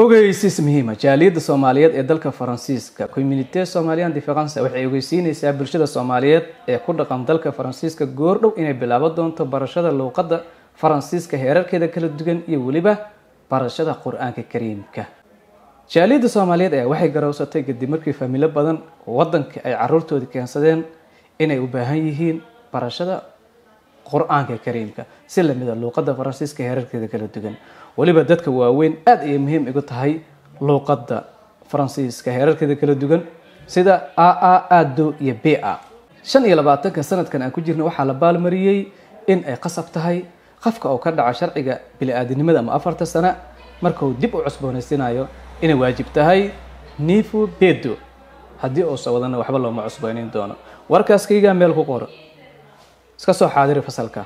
ogeysiis muhiima jaaliyadda Soomaaliyeed ee dalka Faransiiska Communauté Somalienne de France waxay ogeysiinaysaa bulshada Soomaaliyeed ee ku dhaqan dalka Faransiiska goordhow inay bilaabo doonto barashada luqadda Faransiiska heerarkeeda kala duwan iyo waliba barashada Qur'aanka Kariimka. jaaliyadda Soomaaliyeed waxay garowsatay kadib markii familo badan wadanka ay caruurtooda keensadeen inay u baahan yihiin barashada Qur'aanka Kariimka si la mid ah luqadda Faransiiska heerarkeeda kala duwan. waliba dadka waaweyn aad ay muhiim ugu tahay luqadda Faransiiska heerarkeeda kala duwan sida A, do iyo BA. 25 sanadkan aan ku jirno waxa la baalmariyay in ay qasab tahay qofka oo ka dhaca sharciga bini'aadanimada ama 4 sano marka uu dib u cusboonaysiinayo inay waajib tahay nifu bedo hadii oo sawadana waxba loo ma cusboonayn doono. warkaaskayga meel ku qoro iska soo xaadiri fasalka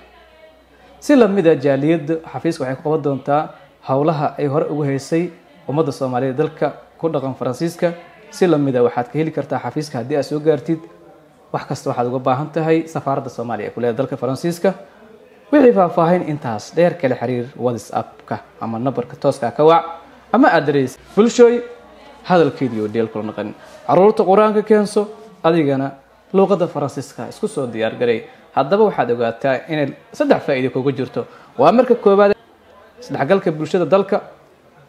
si la mid ah jaaliyadda xafiiska waxay ku qaban doontaa hawlaha ay hore ugu haysay ummadda Soomaaliyeed dalka ku dhaqan Faransiiska si la mid ah waxaad ka heli kartaa xafiiska hadii aad soo gaartid wax kasta waxaad uga baahan tahay safaaradda Soomaaliya ee ku leedahay dalka Faransiiska. wixii faahfaahin intaas dheer kala xiriir WhatsApp-ka ama numberka tooska ka wac ama address bulshooy hadalkeediyo deel kula naqan caruurta Quraanka keenso adigana luqadda Faransiiska isku soo diyaar garay. haddaba waxaad ogaataa in 3 faa'iido kugu jirto. waa marka koobaad isdhexgalka bulshada dalka,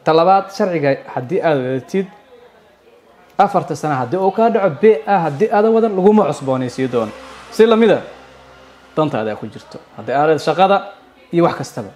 talabaad sharciga hadii aad wadatid 4 sano hadii uu ka dhaco BA hadii aad wadan lagu ma cusboonaysiin doono si la mid ah dantaada ku jirto hadii aad shaqada iyo wax kastaba.